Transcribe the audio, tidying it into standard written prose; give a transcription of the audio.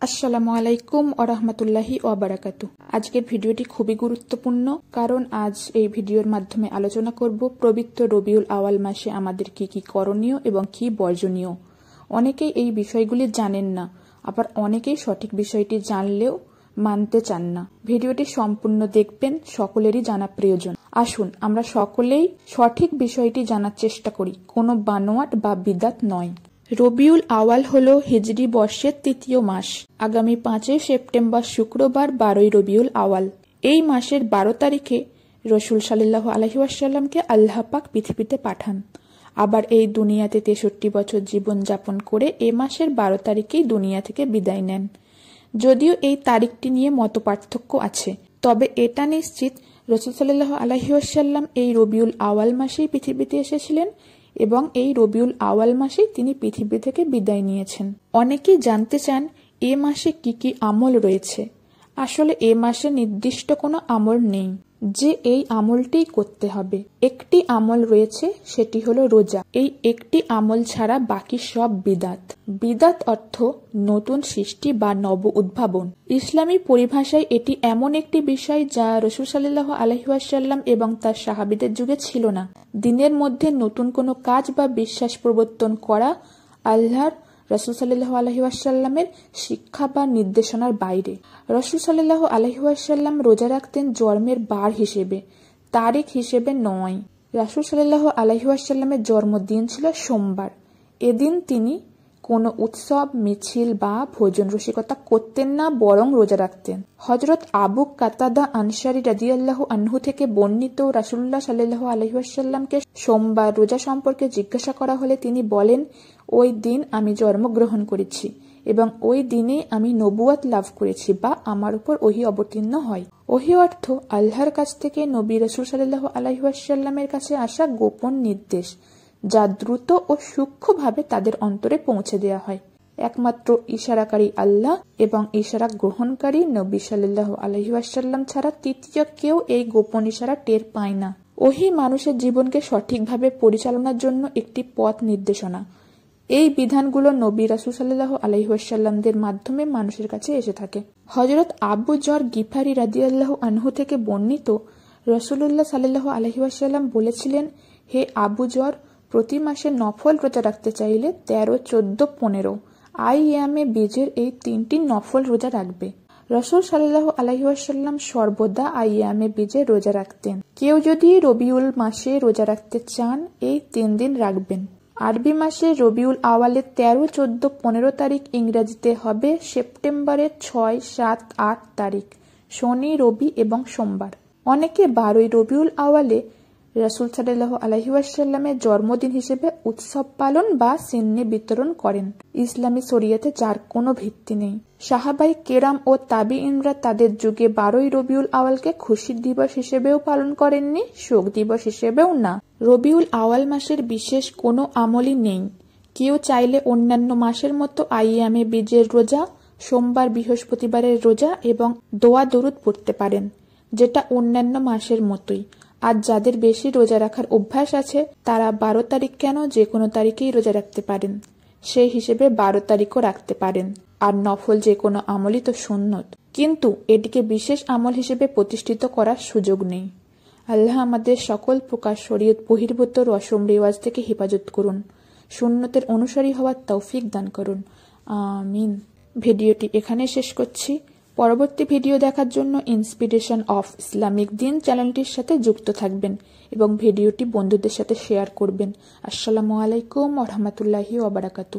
আসসালামু আলাইকুম ওয়া রাহমাতুল্লাহি ওয়া বারাকাতুহু। আজকের ভিডিওটি খুবই গুরুত্বপূর্ণ, কারণ আজ এই ভিডিওর মাধ্যমে আলোচনা করব পবিত্র রবিউল আওয়াল মাসে আমাদের কি কি করণীয় এবং কি বর্জনীয়। অনেকেই এই বিষয়গুলি জানেন না, আবার অনেকেই সঠিক বিষয়টি জানলেও মানতে চান না। ভিডিওটি সম্পূর্ণ দেখবেন, সকলেরই জানা প্রয়োজন। আসুন আমরা সকলেই সঠিক বিষয়টি জানার চেষ্টা করি, কোনো বানোয়াট বা বিদাত নয়। রবিউল আওয়াল হলো হিজরি বর্ষের তৃতীয় মাস। আগামী 5 সেপ্টেম্বর শুক্রবার 12 রবিউল আওয়াল। এই মাসের 12 তারিখে রসুল সাল্লাল্লাহু আলাইহি ওয়াসাল্লামকে আল্লাহ পাক পৃথিবীতে পাঠান। আবার এই দুনিয়াতে 63 বছর জীবন যাপন করে এ মাসের 12 তারিখেই দুনিয়া থেকে বিদায় নেন। যদিও এই তারিখটি নিয়ে মতপার্থক্য আছে, তবে এটা নিশ্চিত রসুল সাল্লাল্লাহু আলাইহি ওয়াসাল্লাম এই রবিউল আওয়াল মাসেই পৃথিবীতে এসেছিলেন এবং এই রবিউল আওয়াল মাসেই তিনি পৃথিবী থেকে বিদায় নিয়েছেন। অনেকেই জানতে চান এ মাসে কি কি আমল রয়েছে। আসলে এ মাসে নির্দিষ্ট কোনো আমল নেই যে এই আমলটিই করতে হবে। একটি আমল রয়েছে, সেটি হলো রোজা। এই একটি আমল ছাড়া বাকি সব বিদাত। বিদাত অর্থ নতুন সৃষ্টি বা নব উদ্ভাবন। ইসলামী পরিভাষায় এটি এমন একটি বিষয় যা রাসূল সাল্লাল্লাহু আলাইহি ওয়াসাল্লাম এবং তার সাহাবীদের যুগে ছিল না। দিনের মধ্যে নতুন কোনো কাজ বা বিশ্বাস প্রবর্তন করা আল্লাহর রাসূল সাল্লাল্লাহু আলাইহি ওয়াসাল্লামের শিক্ষা বা নির্দেশনার বাইরে। রাসূল সাল্লাল্লাহু আলাইহি ওয়াসাল্লাম রোজা রাখতেন জন্মের বার হিসেবে, তারিখ হিসেবে নয়। রাসূল সাল্লাল্লাহু আলাইহি ওয়াসাল্লামের জন্মদিন ছিল সোমবার। এদিন তিনি কোনো উৎসব, মিছিল বা ভোজন রসিকতা করতেন না, বরং রোজা রাখতেন। হযরত আবু কাতাদা আনসারী রাদিয়াল্লাহু আনহু থেকে বর্ণিত, রাসূলুল্লাহ সাল্লাল্লাহু আলাইহি ওয়াসাল্লামকে সোমবার রোজা সম্পর্কে জিজ্ঞাসা করা হলে তিনি বলেন, ওই দিন আমি জন্মগ্রহণ করেছি এবং ওই দিনে আমি নবুয়াত লাভ করেছি বা আমার উপর ওহী অবতীর্ণ হয়। ওহী অর্থ আল্লাহর কাছ থেকে নবী রাসূল সাল্লাল্লাহু আলাইহি ওয়াসাল্লামের কাছে আসা গোপন নির্দেশ, যা দ্রুত ও সূক্ষ্মভাবে তাদের অন্তরে পৌঁছে দেওয়া হয়। একমাত্র ইশারাকারী আল্লাহ এবং ইশারা গ্রহণকারী নবী সাল্লাল্লাহু আলাইহি ওয়াসাল্লাম ছাড়া তৃতীয় কেউ এই গোপন ইশারা টের পায় না। ওহী মানুষের জীবনকে সঠিকভাবে পরিচালনার জন্য একটি পথ নির্দেশনা। এই বিধানগুলো নবী রাসূল সাল্লাল্লাহু আলাইহি ওয়াসাল্লামদের মাধ্যমে মানুষের কাছে এসে থাকে। হযরত আবু যর গিফারি রাদিয়াল্লাহু আনহু থেকে বর্ণিত, রাসূলুল্লাহ সাল্লাল্লাহু আলাইহি ওয়াসাল্লাম বলেছিলেন, হে আবু যর, প্রতি মাসে নফল রোজা রাখতে চাইলে 13, 14, 15 আইয়ামে বীজের এই 3টি নফল রোজা রাখবে। রাসূল সাল্লাল্লাহু আলাইহি ওয়াসাল্লাম সর্বদা আইয়ামে বীজের রোজা রাখতেন। কেউ যদি রবিউল মাসে রোজা রাখতে চান, এই 3 দিন রাখবেন। আরবি মাসে রবিউল আওয়ালের 13, 14, 15 তারিখ, ইংরেজিতে হবে সেপ্টেম্বরের 6, 7, 8 তারিখ, শনি, রবি এবং সোমবার। অনেকে 12 রবিউল আওয়ালে রাসূল সাল্লাল্লাহু আলাইহি ওয়াসাল্লামের জন্মদিন হিসেবে উৎসব পালন বা সিন্নি বিতরণ করেন। ইসলামী শরীয়তে যার কোনো ভিত্তি নেই। সাহাবায়ে কেরাম ও তাবিঈনরা তাদের যুগে 12 রবিউল আওয়ালকে খুশির দিবস হিসেবেও পালন করেননি, শোক দিবস হিসেবেও না। রবিউল আওয়াল মাসের বিশেষ কোনো আমলই নেই। কেউ চাইলে অন্যান্য মাসের মতো আইয়ামে বীজের রোজা, সোমবার বৃহস্পতিবারের রোজা এবং দোয়া দরুদ পড়তে পারেন, যেটা অন্যান্য মাসের মতোই। আর যাদের বেশি রোজা রাখার অভ্যাস আছে, তারা 12 তারিখ কেন, যে কোনো তারিখেই রোজা রাখতে পারেন। সেই হিসেবে 12 তারিখও রাখতে পারেন। আর নফল যে কোনো আমলই তো সুন্নত, কিন্তু এটিকে বিশেষ আমল হিসেবে প্রতিষ্ঠিত করার সুযোগ নেই। আল্লাহ আমাদের সকল প্রকার শরীয়ত বহির্ভূত রসম রেওয়াজ থেকে হেফাজত করুন, সুন্নতের অনুসারী হওয়ার তৌফিক দান করুন, আমিন। ভিডিওটি এখানে শেষ করছি। পরবর্তী ভিডিও দেখার জন্য ইন্সপিরেশন অফ ইসলামিক দিন চ্যানেলটির সাথে যুক্ত থাকবেন এবং ভিডিওটি বন্ধুদের সাথে শেয়ার করবেন। আসসালামু আলাইকুম ওয়া রাহমাতুল্লাহি ওয়া বারাকাতুহু।